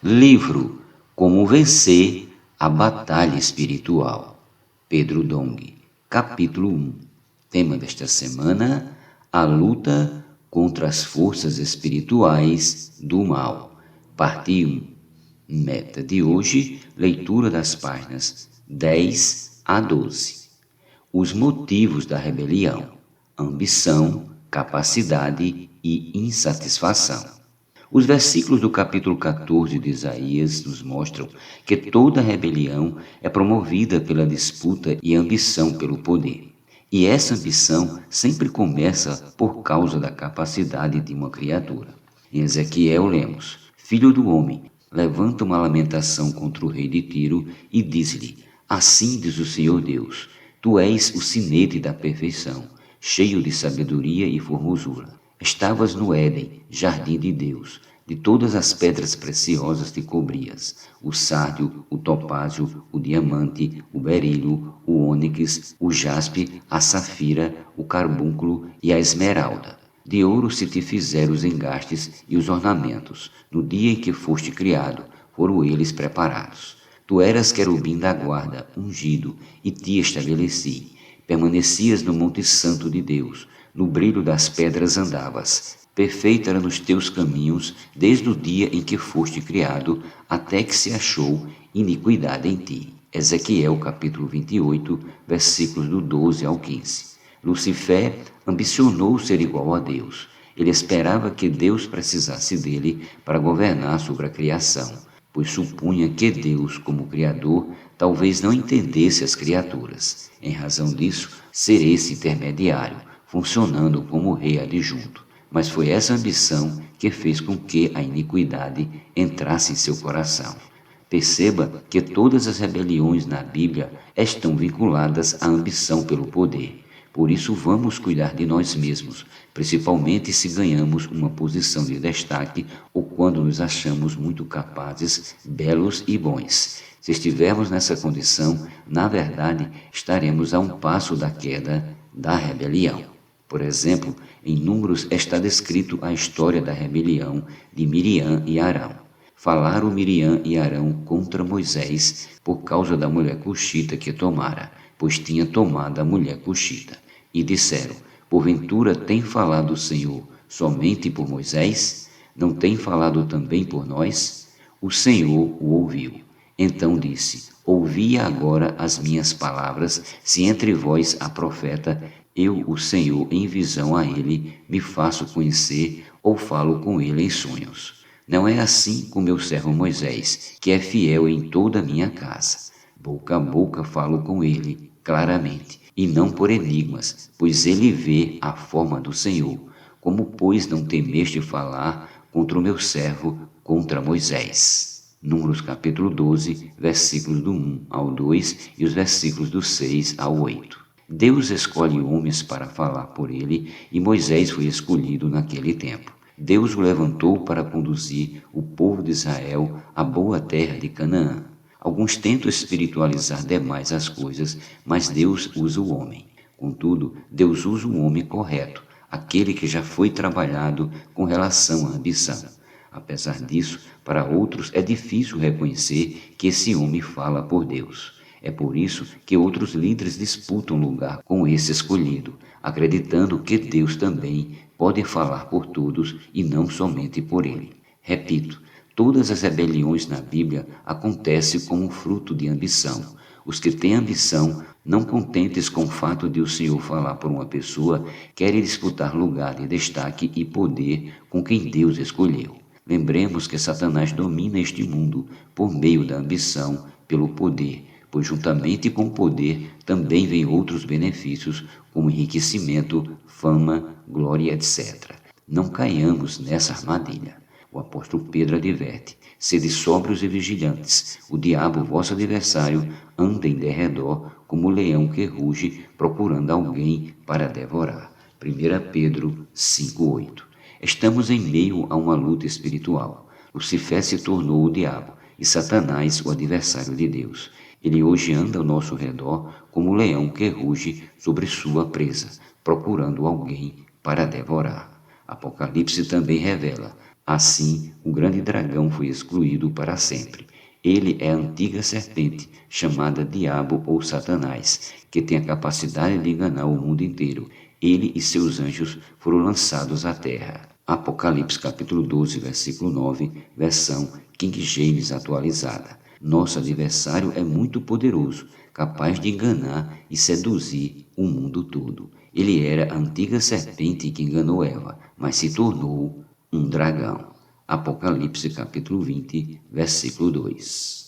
Livro Como Vencer a Batalha Espiritual, Pedro Dong, capítulo 1. Tema desta semana: a luta contra as forças espirituais do mal. Parte 1. Meta de hoje: leitura das páginas 10 a 12. Os motivos da rebelião: ambição, capacidade e insatisfação. Os versículos do capítulo 14 de Isaías nos mostram que toda rebelião é promovida pela disputa e ambição pelo poder. E essa ambição sempre começa por causa da capacidade de uma criatura. Em Ezequiel lemos: Filho do homem, levanta uma lamentação contra o rei de Tiro e diz-lhe: Assim diz o Senhor Deus, tu és o sinete da perfeição, cheio de sabedoria e formosura. Estavas no Éden, jardim de Deus. De todas as pedras preciosas te cobrias: o sárdio, o topázio, o diamante, o berílio, o ônix, o jaspe, a safira, o carbúnculo e a esmeralda. De ouro se te fizeram os engastes e os ornamentos. No dia em que foste criado, foram eles preparados. Tu eras querubim da guarda, ungido, e te estabeleci. Permanecias no monte santo de Deus. No brilho das pedras andavas. Perfeito era nos teus caminhos, desde o dia em que foste criado, até que se achou iniquidade em ti. Ezequiel capítulo 28, versículos do 12 ao 15. Lucifer ambicionou ser igual a Deus. Ele esperava que Deus precisasse dele para governar sobre a criação, pois supunha que Deus, como Criador, talvez não entendesse as criaturas. Em razão disso, ser esse intermediário, funcionando como rei adjunto. Mas foi essa ambição que fez com que a iniquidade entrasse em seu coração. Perceba que todas as rebeliões na Bíblia estão vinculadas à ambição pelo poder. Por isso vamos cuidar de nós mesmos, principalmente se ganhamos uma posição de destaque ou quando nos achamos muito capazes, belos e bons. Se estivermos nessa condição, na verdade, estaremos a um passo da queda da rebelião. Por exemplo, em Números está descrito a história da rebelião de Miriam e Arão. Falaram Miriam e Arão contra Moisés por causa da mulher cuxita que tomara, pois tinha tomado a mulher cuxita. E disseram: Porventura tem falado o Senhor somente por Moisés? Não tem falado também por nós? O Senhor o ouviu. Então disse: Ouvi agora as minhas palavras, se entre vós há profeta, eu, o Senhor, em visão a ele, me faço conhecer ou falo com ele em sonhos. Não é assim com meu servo Moisés, que é fiel em toda a minha casa. Boca a boca falo com ele, claramente, e não por enigmas, pois ele vê a forma do Senhor. Como, pois, não temeste falar contra o meu servo, contra Moisés? Números capítulo 12, versículos do 1 ao 2 e os versículos do 6 ao 8. Deus escolhe homens para falar por ele e Moisés foi escolhido naquele tempo. Deus o levantou para conduzir o povo de Israel à boa terra de Canaã. Alguns tentam espiritualizar demais as coisas, mas Deus usa o homem. Contudo, Deus usa o homem correto, aquele que já foi trabalhado com relação à ambição. Apesar disso, para outros é difícil reconhecer que esse homem fala por Deus. É por isso que outros líderes disputam lugar com esse escolhido, acreditando que Deus também pode falar por todos e não somente por ele. Repito, todas as rebeliões na Bíblia acontecem como fruto de ambição. Os que têm ambição, não contentes com o fato de o Senhor falar por uma pessoa, querem disputar lugar de destaque e poder com quem Deus escolheu. Lembremos que Satanás domina este mundo por meio da ambição, pelo poder, pois juntamente com o poder também vêm outros benefícios, como enriquecimento, fama, glória, etc. Não caiamos nessa armadilha. O apóstolo Pedro adverte: sede sóbrios e vigilantes, o diabo, vosso adversário, anda em derredor como o leão que ruge, procurando alguém para devorar. 1 Pedro 5,8. Estamos em meio a uma luta espiritual. Lucifer se tornou o diabo e Satanás o adversário de Deus. Ele hoje anda ao nosso redor como o leão que ruge sobre sua presa, procurando alguém para devorar. Apocalipse também revela: Assim, o grande dragão foi excluído para sempre. Ele é a antiga serpente, chamada Diabo ou Satanás, que tem a capacidade de enganar o mundo inteiro. Ele e seus anjos foram lançados à terra. Apocalipse capítulo 12, versículo 9, versão King James atualizada. Nosso adversário é muito poderoso, capaz de enganar e seduzir o mundo todo. Ele era a antiga serpente que enganou Eva, mas se tornou um dragão. Apocalipse capítulo 20, versículo 2.